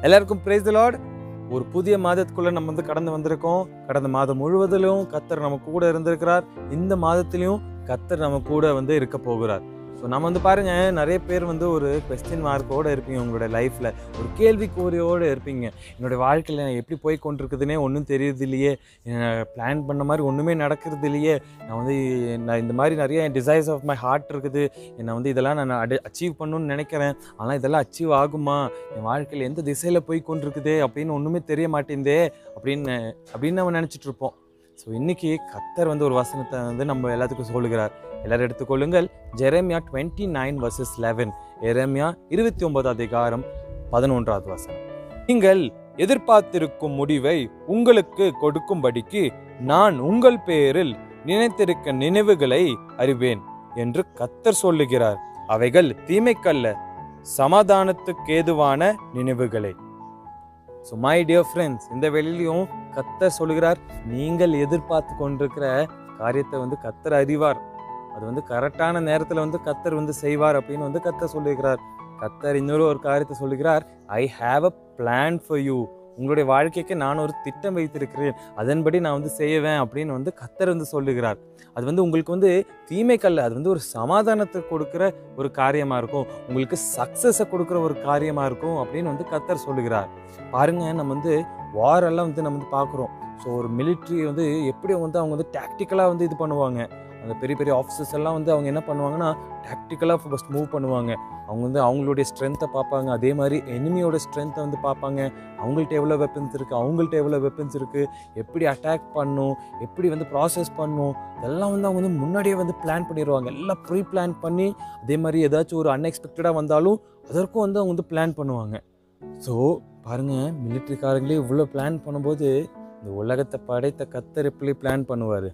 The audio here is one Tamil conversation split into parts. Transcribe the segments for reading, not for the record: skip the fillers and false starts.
எல்லாருக்கும் பிரைஸ் தி லார்ட். ஒரு புதிய மாதத்துக்குள்ள நம்ம கடந்து வந்திருக்கோம். கடந்த மாதம் முழுவதிலும் கர்த்தர் நம்ம கூட இருந்திருக்கிறார். இந்த மாதத்திலையும் கர்த்தர் நம்ம கூட இருக்க போகிறார். ஸோ நம்ம பாருங்க, நிறைய பேர் ஒரு கொஸ்டின் மார்க்கோடு இருப்பீங்க. உங்களோட லைஃப்பில் ஒரு கேள்விக்குறியோடு இருப்பீங்க. என்னுடைய வாழ்க்கையில் எப்படி போய் கொண்டிருக்குதுன்னே ஒன்றும் தெரியுது இல்லையே, பிளான் பண்ண மாதிரி ஒன்றுமே நடக்கிறது இல்லையே, நான் இந்த மாதிரி நிறைய டிசைர்ஸ் ஆஃப் மை ஹார்ட் இருக்குது, என்னை இதெல்லாம் நான் அச்சீவ் பண்ணணும்னு நினைக்கிறேன், ஆனால் இதெல்லாம் அச்சீவ் ஆகுமா, என் வாழ்க்கையில் எந்த திசையில் போய் கொண்டிருக்குதே அப்படின்னு ஒன்றுமே தெரிய மாட்டேங்குதே அப்படின்னு நம்ம நினச்சிட்டு இருப்போம். ஸோ இன்றைக்கி கர்த்தர் ஒரு வசனத்தை நம்ம எல்லாத்துக்கும் சொல்லுகிறார். எல்லாரும் எடுத்துக்கொள்ளுங்கள். ஜெரேமியா 29:11. எரேமியா 29 அதிகாரம் 11வது வசனம். நீங்கள் எதிர்பார்த்திருக்கும் முடிவை உங்களுக்கு கொடுக்கும்படிக்கு நான் உங்கள் பேரில் நினைத்திருக்க நினைவுகளை அறிவேன் என்று கர்த்தர் சொல்லுகிறார். அவைகள் தீமைக்கல்ல, சமாதானத்துக்கேதுவான நினைவுகளே. ஸோ மை டியர் ஃப்ரெண்ட்ஸ், இந்த வேளையிலையும் கர்த்தர் சொல்லுகிறார், நீங்கள் எதிர்பார்த்து கொண்டிருக்கிற காரியத்தை கர்த்தர் அறிவார். அது கரெக்டான நேரத்தில் கர்த்தர் செய்வார் அப்படின்னு கர்த்தர் சொல்லுகிறார். கர்த்தர் இன்னொரு காரியத்தை சொல்லுகிறார், I have a plan for you. உங்களுடைய வாழ்க்கைக்கு நான் ஒரு திட்டம் வைத்திருக்கிறேன், அதன்படி நான் செய்வேன் அப்படின்னு கர்த்தர் சொல்லுகிறார். அது உங்களுக்கு தீமைக்கல்ல, அது ஒரு சமாதானத்தை கொடுக்குற ஒரு காரியமாக இருக்கும், உங்களுக்கு சக்ஸஸை கொடுக்குற ஒரு காரியமாக இருக்கும் அப்படின்னு கர்த்தர் சொல்லுகிறார். பாருங்க, நம்ம வாரெல்லாம் நம்ம பார்க்குறோம். ஸோ ஒரு மிலிட்ரி எப்படி அவங்க டாக்டிக்கலாக இது பண்ணுவாங்க. அந்த பெரிய பெரிய ஆஃபீஸர்ஸ் எல்லாம் அவங்க என்ன பண்ணுவாங்கன்னா, டாக்டிக்கலாக ஃபஸ்ட் மூவ் பண்ணுவாங்க. அவங்க அவங்களுடைய ஸ்ட்ரென்த்தை பார்ப்பாங்க, அதே மாதிரி எனிமியோட ஸ்ட்ரென்த்தை பார்ப்பாங்க. அவங்கள்ட்ட எவ்வளோ வெப்பன்ஸ் இருக்குது, எப்படி அட்டாக் பண்ணணும், எப்படி ப்ராசஸ் பண்ணணும், இதெல்லாம் அவங்க முன்னாடியே பிளான் பண்ணிடுவாங்க. எல்லாம் ப்ரீ பிளான் பண்ணி, அதே மாதிரி ஏதாச்சும் ஒரு அன்எக்ஸ்பெக்டடாக வந்தாலும் அதற்கும் அவங்க பிளான் பண்ணுவாங்க. ஸோ பாருங்கள், மிலிட்ரிக்காரங்களே இவ்வளோ பிளான் பண்ணும்போது இந்த உலகத்தை படைத்த கர்த்தர் எப்படி பிளான் பண்ணுவார்?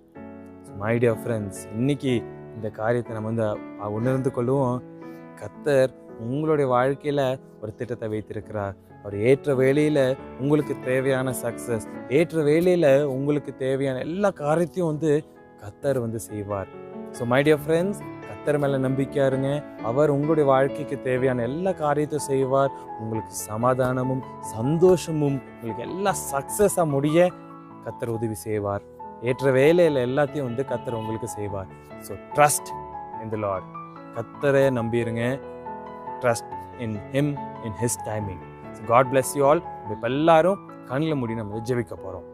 மை டியர் ஃப்ரெண்ட்ஸ், இன்னைக்கு இந்த காரியத்தை நம்ம உணர்ந்து கொள்வோம். கர்த்தர் உங்களுடைய வாழ்க்கையில் ஒரு திட்டத்தை வைத்திருக்கிறார். அவர் ஏற்ற வேளையில் உங்களுக்கு தேவையான சக்ஸஸ், ஏற்ற வேளையில் உங்களுக்கு தேவையான எல்லா காரியத்தையும் கர்த்தர் செய்வார். ஸோ மை டியர் ஃப்ரெண்ட்ஸ், கர்த்தர் மேலே நம்பிக்கையா இருங்க. அவர் உங்களுடைய வாழ்க்கைக்கு தேவையான எல்லா காரியத்தையும் செய்வார். உங்களுக்கு சமாதானமும் சந்தோஷமும், உங்களுக்கு எல்லாம் சக்ஸஸாக முடிய கர்த்தர் உதவி செய்வார். ஏற்ற வேலையில் எல்லாத்தையும் கர்த்தர் உங்களுக்கு செய்வார். So trust in the Lord. கர்த்தரை நம்பிடுங்க. Trust in him, in his timing. So God bless you all. இப்போ எல்லாரும் கண்ணில் மூடி நம்ம ஜெபிக்க போகிறோம்.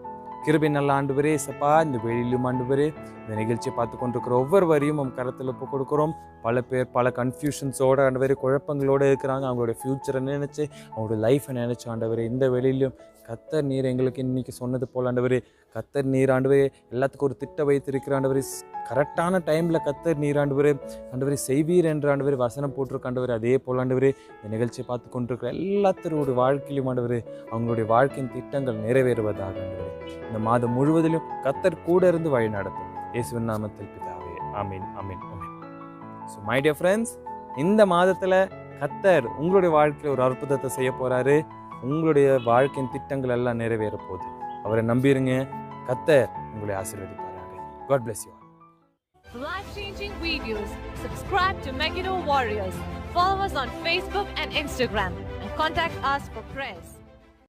கிருபை நல்ல ஆண்டவரே, சப்பா, இந்த வெளியிலும் ஆண்டவரே, இந்த நிகழ்ச்சியை பார்த்து கொண்டிருக்கிற ஒவ்வொரு வரையும் நம்ம கரத்தில் இப்போ கொடுக்குறோம். பல பேர் பல கன்ஃபியூஷன்ஸோட ஆண்டவரே, குழப்பங்களோடு இருக்கிறாங்க. அவங்களோட ஃப்யூச்சரை நினச்சி, அவங்களோட லைஃப்பை நினச்சி ஆண்டவரே, இந்த வெளியிலும் கர்த்தர் நீர் எங்களுக்கு இன்னைக்கு சொன்னது போல் ஆண்டவரே, கர்த்தர் நீர் ஆண்டவரே எல்லாத்துக்கும் ஒரு திட்டம் வைத்திருக்கிற ஆண்டவரே, கரெக்டான டைமில் கர்த்தர் நீர் ஆண்டவரே செய்வீர் என்று ஆண்டவரே வசனம் போட்டிருக்க ஆண்டவரே. அதே போல் ஆண்டவரே, இந்த நிகழ்ச்சியை பார்த்து கொண்டிருக்கிற எல்லாத்தரோட வாழ்க்கையிலும் ஆண்டவரே, அவங்களுடைய வாழ்க்கையின் திட்டங்கள் நிறைவேறுவதாக ஆண்டவரே. இந்த மாதம் முழுவதிலும் கர்த்தர் கூட இருந்து வழி நடத்தும். இயேசுவின் நாமத்தில் பிதாவே, ஆமீன், ஆமீன், ஆமீன். ஸோ மை டியர் ஃப்ரெண்ட்ஸ், இந்த மாதத்தில் கர்த்தர் உங்களுடைய வாழ்க்கையில் ஒரு அற்புதத்தை செய்ய போகிறாரு. உங்களுடைய வாழ்க்கையின் திட்டங்கள் எல்லாம் நிறைவேற போகுது. அவரை நம்பிருங்க. கர்த்தர் உங்களை ஆசீர்வதிப்பாராக. God bless you all. Life-changing videos. Subscribe to Megiddo Warriors. Follow us on Facebook and Instagram and contact us for prayers.